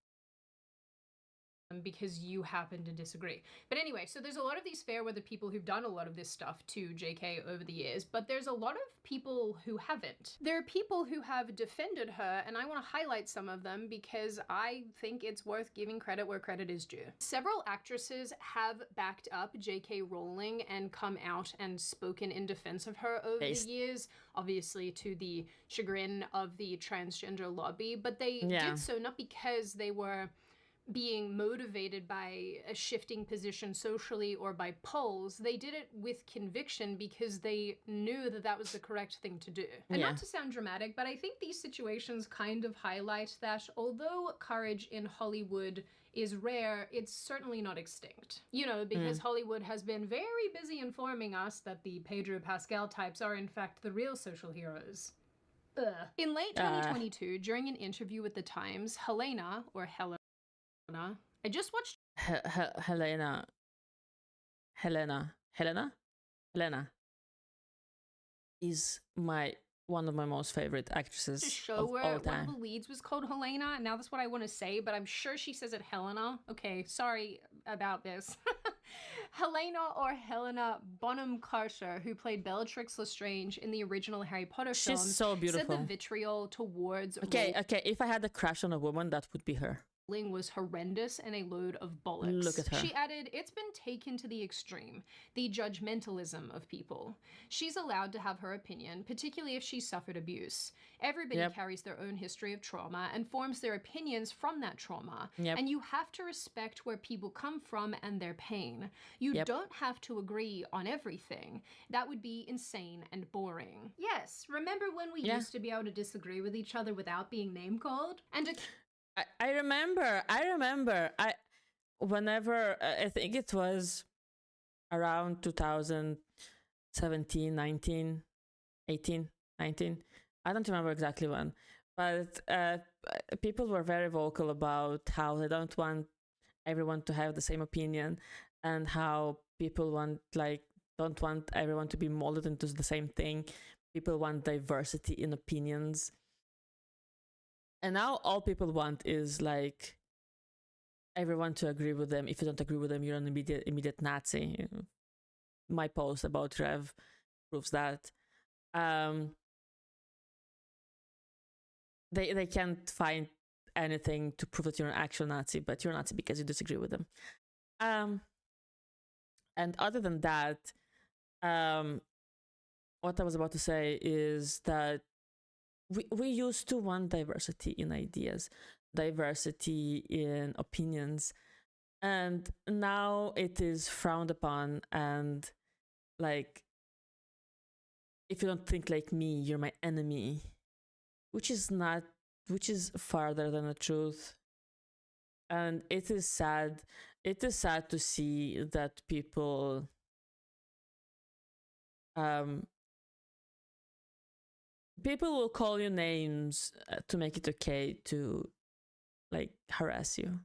Because you happen to disagree. But anyway, so there's a lot of these fair-weather people who've done a lot of this stuff to JK over the years, but there's a lot of people who haven't. There are people who have defended her, and I want to highlight some of them because I think it's worth giving credit where credit is due. Several actresses have backed up JK Rowling and come out and spoken in defense of her over the years, obviously to the chagrin of the transgender lobby, but they did so not because they were being motivated by a shifting position socially or by polls. They did it with conviction because they knew that that was the correct thing to do. And not to sound dramatic, but I think these situations kind of highlight that although courage in Hollywood is rare, it's certainly not extinct. You know, because Hollywood has been very busy informing us that the Pedro Pascal types are in fact the real social heroes. In late 2022, during an interview with The Times, Helena, or Helena, I just watched Helena is one of my most favorite actresses The show of where all one time. of the leads was called Helena. Now that's what I want to say, but I'm sure she says it Helena. Okay, sorry about this. Helena or Helena Bonham Carter, who played Bellatrix Lestrange in the original Harry Potter She's films, so beautiful. said the vitriol towards Okay, if I had a crush on a woman, that would be her. was horrendous and a load of bollocks. Look at her. She added, "It's been taken to the extreme, the judgmentalism of people. She's allowed to have her opinion, particularly if she's suffered abuse. Everybody carries their own history of trauma and forms their opinions from that trauma. And you have to respect where people come from and their pain. You don't have to agree on everything. That would be insane and boring." Yes, remember when we used to be able to disagree with each other without being name called? And I remember. Whenever I think it was around 2017, 19, 18, 19. I don't remember exactly when, but people were very vocal about how they don't want everyone to have the same opinion, and how people don't want everyone to be molded into the same thing. People want diversity in opinions. And now all people want is like everyone to agree with them. If you don't agree with them, you're an immediate Nazi. My post about Rev proves that. They can't find anything to prove that you're an actual Nazi, but you're a Nazi because you disagree with them. And other than that, what I was about to say is that we used to want diversity in ideas, diversity in opinions, and now it is frowned upon, and like, if you don't think like me, you're my enemy, which is farther than the truth. And it is sad to see that people people will call you names to make it okay to like harass you.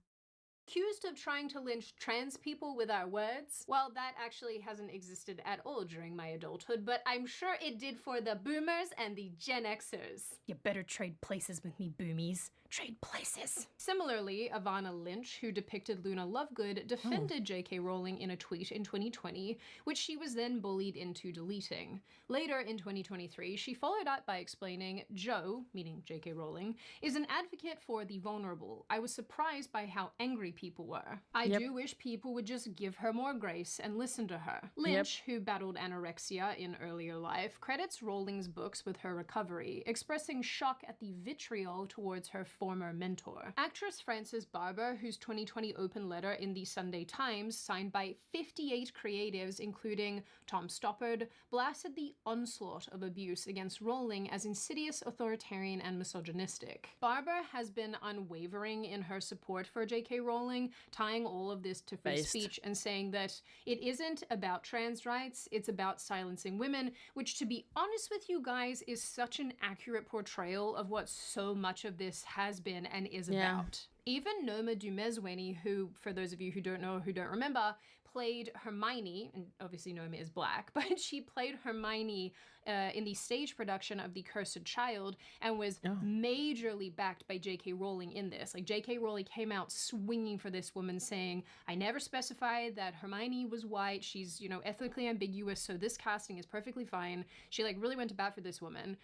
Accused of trying to lynch trans people with our words? Well, that actually hasn't existed at all during my adulthood, but I'm sure it did for the boomers and the Gen Xers. You better trade places with me, boomies. Trade places. Similarly, Ivana Lynch, who depicted Luna Lovegood, defended JK Rowling in a tweet in 2020, which she was then bullied into deleting. Later in 2023, she followed up by explaining, "Jo," meaning JK Rowling, "is an advocate for the vulnerable. I was surprised by how angry people were. I do wish people would just give her more grace and listen to her." Lynch, who battled anorexia in earlier life, credits Rowling's books with her recovery, expressing shock at the vitriol towards her former mentor. Actress Frances Barber, whose 2020 open letter in the Sunday Times, signed by 58 creatives including Tom Stoppard, blasted the onslaught of abuse against Rowling as insidious, authoritarian, and misogynistic. Barber has been unwavering in her support for JK Rowling, tying all of this to free speech and saying that it isn't about trans rights, it's about silencing women, which, to be honest with you guys, is such an accurate portrayal of what so much of this has been and is about. Even Noma Dumezweni, who, for those of you who don't know or who don't remember, played Hermione, and obviously Noma is black, but she played Hermione in the stage production of The Cursed Child and was majorly backed by JK Rowling in this. Like, JK Rowling came out swinging for this woman, saying, "I never specified that Hermione was white. She's, you know, ethnically ambiguous, so this casting is perfectly fine." She, like, really went to bat for this woman.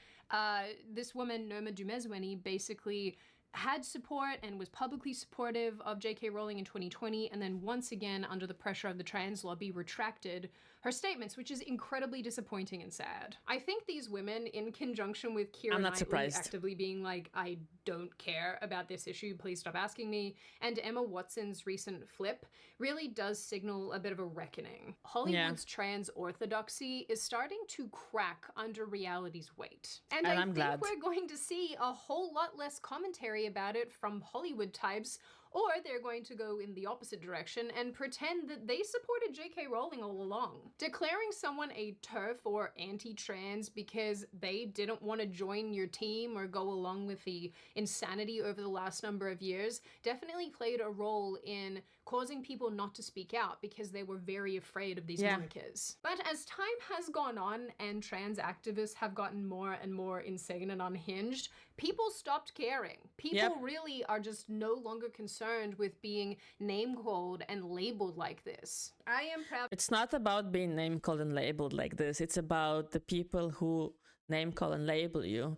This woman, Noma Dumezweni, basically had support and was publicly supportive of JK Rowling in 2020, and then once again, under the pressure of the trans lobby, retracted her statements, which is incredibly disappointing and sad. I think these women, in conjunction with Keira Knightley actively being like, "I don't care about this issue, please stop asking me," and Emma Watson's recent flip, really does signal a bit of a reckoning. Hollywood's trans orthodoxy is starting to crack under reality's weight. And I think we're going to see a whole lot less commentary about it from Hollywood types, or they're going to go in the opposite direction and pretend that they supported JK Rowling all along. Declaring someone a TERF or anti-trans because they didn't want to join your team or go along with the insanity over the last number of years definitely played a role in causing people not to speak out because they were very afraid of these monikers. But as time has gone on and trans activists have gotten more and more insane and unhinged, people stopped caring. People really are just no longer concerned with being name-called and labeled like this. I am proud. It's not about being name-called and labeled like this. It's about the people who name-call and label you.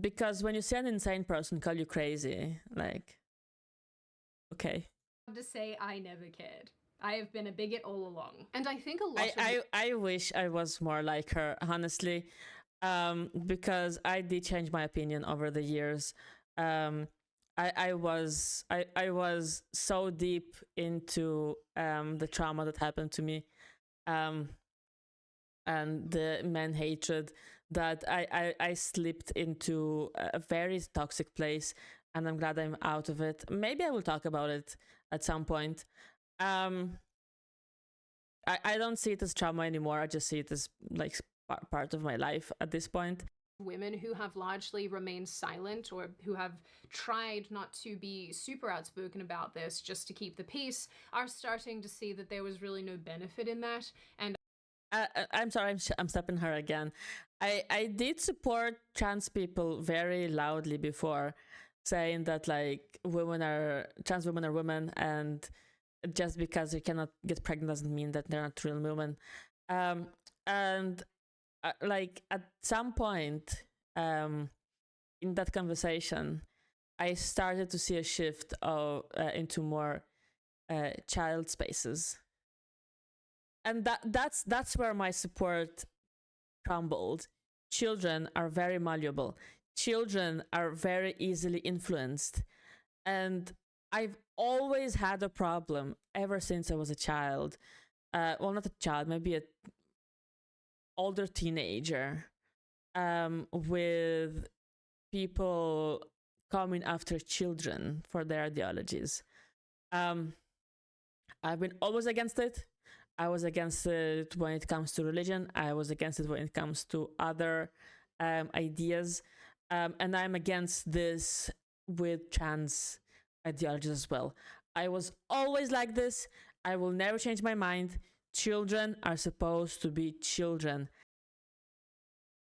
Because when you see an insane person call you crazy, like, okay. To say I never cared. I have been a bigot all along. And I think a lot of... I wish I was more like her, honestly, because I did change my opinion over the years. I was so deep into the trauma that happened to me, and the man hatred, that I slipped into a very toxic place, and I'm glad I'm out of it. Maybe I will talk about it at some point. I don't see it as trauma anymore. I just see it as like part of my life at this point. Women who have largely remained silent or who have tried not to be super outspoken about this just to keep the peace are starting to see that there was really no benefit in that. And I'm sorry, I'm stopping her again. I did support trans people very loudly before, saying that like trans women are women, and just because you cannot get pregnant doesn't mean that they're not real women. Like at some point in that conversation, I started to see a shift into more child spaces. And that's where my support crumbled. Children are very malleable. Children are very easily influenced. And I've always had a problem ever since I was a child. Well, not a child, maybe a older teenager, with people coming after children for their ideologies. I've been always against it. I was against it when it comes to religion. I was against it when it comes to other ideas. And I'm against this with trans ideologies as well. I was always like this. I will never change my mind. Children are supposed to be children.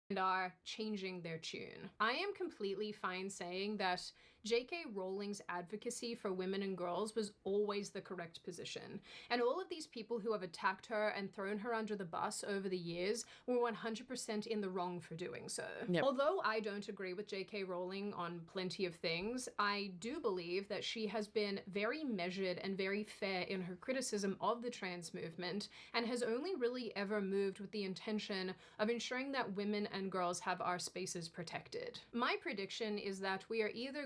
And are changing their tune. I am completely fine saying that JK Rowling's advocacy for women and girls was always the correct position. And all of these people who have attacked her and thrown her under the bus over the years were 100% in the wrong for doing so. Yep. Although I don't agree with JK Rowling on plenty of things, I do believe that she has been very measured and very fair in her criticism of the trans movement, and has only really ever moved with the intention of ensuring that women and girls have our spaces protected. My prediction is that we are either...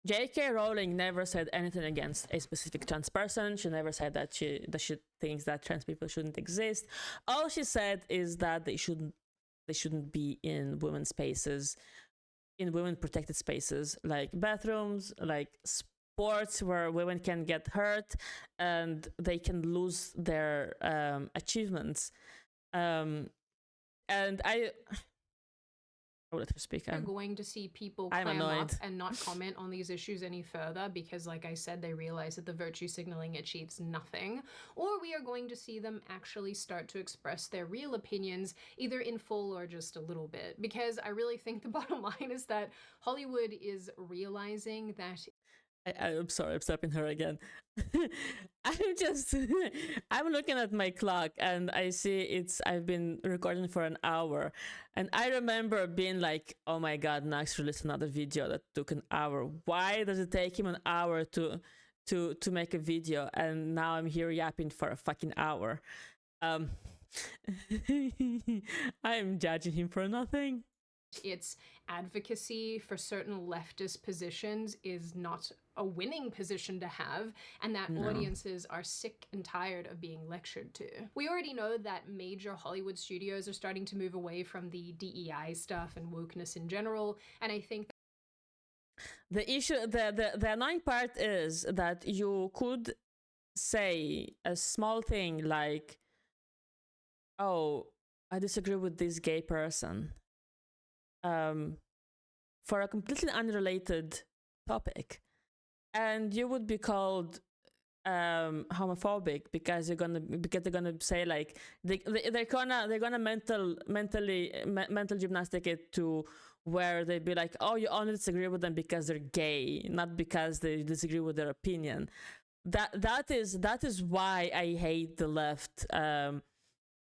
JK Rowling never said anything against a specific trans person. She never said that she thinks that trans people shouldn't exist. All she said is that they shouldn't be in women's spaces, in women protected spaces, like bathrooms, like sports where women can get hurt and they can lose their achievements. And I'll let her speak. We're going to see people clam up and not comment on these issues any further because, like I said, they realize that the virtue signaling achieves nothing. Or we are going to see them actually start to express their real opinions, either in full or just a little bit. Because I really think the bottom line is that Hollywood is realizing that... I'm sorry, I'm stopping her again. I'm looking at my clock and I see I've been recording for an hour. And I remember being like, oh my God, Max released another video that took an hour. Why does it take him an hour to make a video? And now I'm here yapping for a fucking hour. I'm judging him for nothing. Its advocacy for certain leftist positions is not a winning position to have, and that audiences are sick and tired of being lectured to. We already know that major Hollywood studios are starting to move away from the DEI stuff and wokeness in general, and I think the issue, the annoying part is that you could say a small thing like, oh, I disagree with this gay person, for a completely unrelated topic. and you would be called homophobic because they're gonna say like they're gonna mental gymnastic it to where they'd be like, oh, you only disagree with them because they're gay, not because they disagree with their opinion. That is why I hate the left, the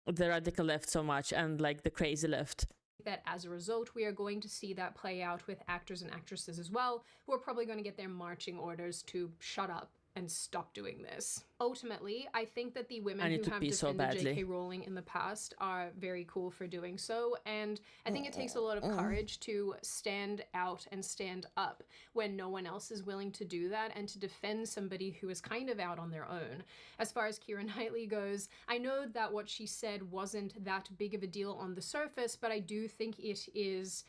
radical left so much, and like the crazy left. That as a result, we are going to see that play out with actors and actresses as well, who are probably going to get their marching orders to shut up and stop doing this. Ultimately, I think that the women who have defended JK Rowling in the past are very cool for doing so, and I think it takes a lot of courage to stand out and stand up when no one else is willing to do that, and to defend somebody who is kind of out on their own. As far as Keira Knightley goes, I know that what she said wasn't that big of a deal on the surface, but I do think it is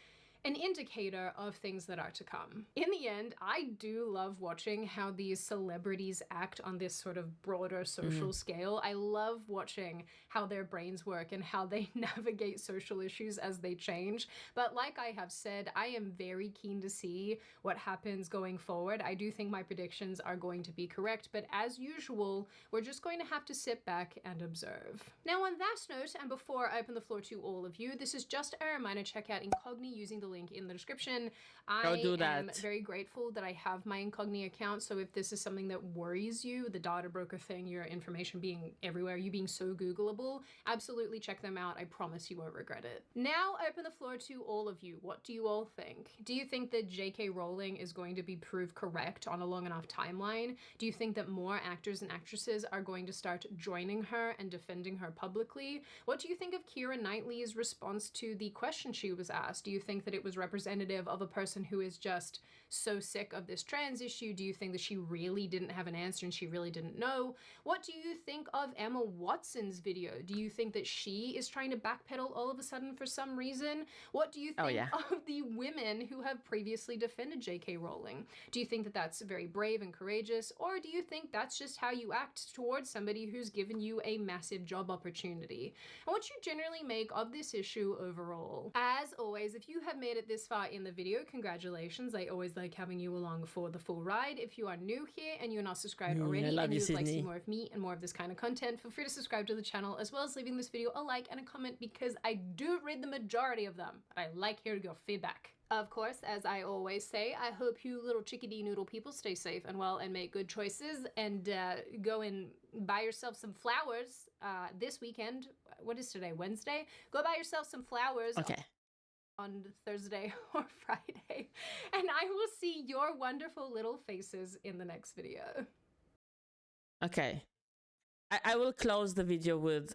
an indicator of things that are to come. In the end, I do love watching how these celebrities act on this sort of broader social scale. I love watching how their brains work and how they navigate social issues as they change. But like I have said, I am very keen to see what happens going forward. I do think my predictions are going to be correct, but as usual, we're just going to have to sit back and observe. Now, on that note, and before I open the floor to all of you, this is just a reminder, check out Incogni using the link in the description. I am very grateful that I have my Incogni account, so if this is something that worries you, the data broker thing, your information being everywhere, you being so Googleable, absolutely check them out. I promise you won't regret it. Now, open the floor to all of you. What do you all think? Do you think that JK Rowling is going to be proved correct on a long enough timeline? Do you think that more actors and actresses are going to start joining her and defending her publicly? What do you think of Keira Knightley's response to the question she was asked? Do you think that it was representative of a person who is just so sick of this trans issue? Do you think that she really didn't have an answer and she really didn't know? What do you think of Emma Watson's video? Do you think that she is trying to backpedal all of a sudden for some reason? What do you think of the women who have previously defended JK Rowling? Do you think that that's very brave and courageous, or do you think that's just how you act towards somebody who's given you a massive job opportunity? And what you generally make of this issue overall? As always, if you have made it this far in the video, congratulations. I always like having you along for the full ride. If you are new here and you're not subscribed already and you would like to see more of me and more of this kind of content, feel free to subscribe to the channel, as well as leaving this video a like and a comment, because I do read the majority of them. I like hearing your feedback. Of course, as I always say, I hope you little chickadee noodle people stay safe and well and make good choices, and go and buy yourself some flowers this weekend. What is today? Wednesday? Go buy yourself some flowers. On Thursday or Friday, and I will see your wonderful little faces in the next video. Okay, I will close the video with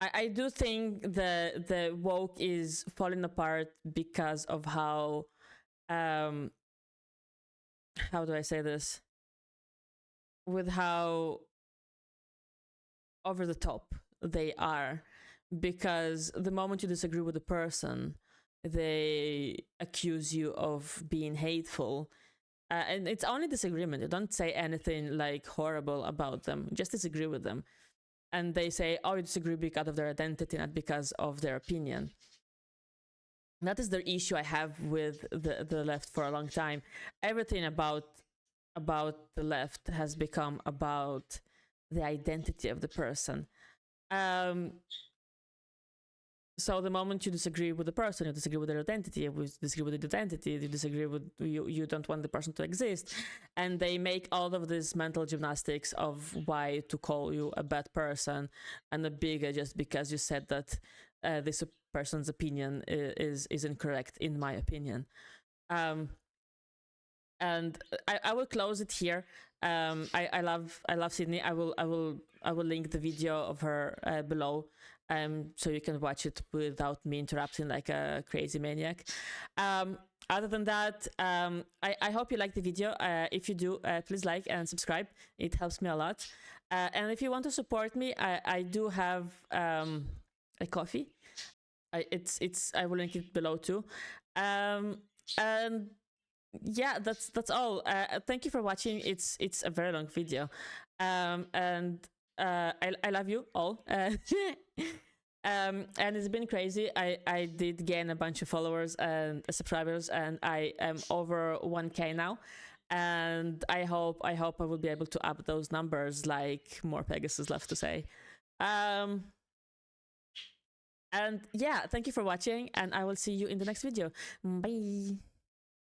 I do think the woke is falling apart because of how do I say this, with how over the top they are. Because the moment you disagree with a person, they accuse you of being hateful. And it's only disagreement. You don't say anything like horrible about them. Just disagree with them. And they say, oh, you disagree because of their identity, not because of their opinion. That is the issue I have with the left for a long time. Everything about the left has become about the identity of the person. So the moment you disagree with the person, you disagree with their identity, you disagree with the identity, you disagree with, you don't want the person to exist. And they make all of this mental gymnastics of why to call you a bad person and a bigot just because you said that this person's opinion is incorrect, in my opinion. And I will close it here. I love Sydney. I will link the video of her below. So you can watch it without me interrupting like a crazy maniac. Other than that, I hope you like the video. If you do, please like and subscribe. It helps me a lot. And if you want to support me, I do have a coffee. I will link it below too. And yeah, that's all. Thank you for watching. It's a very long video. And I love you all. And it's been crazy. I did gain a bunch of followers and subscribers, and I am over 1K now. And I hope I will be able to up those numbers, like more Pegasus loves to say. And yeah, thank you for watching, and I will see you in the next video. Bye.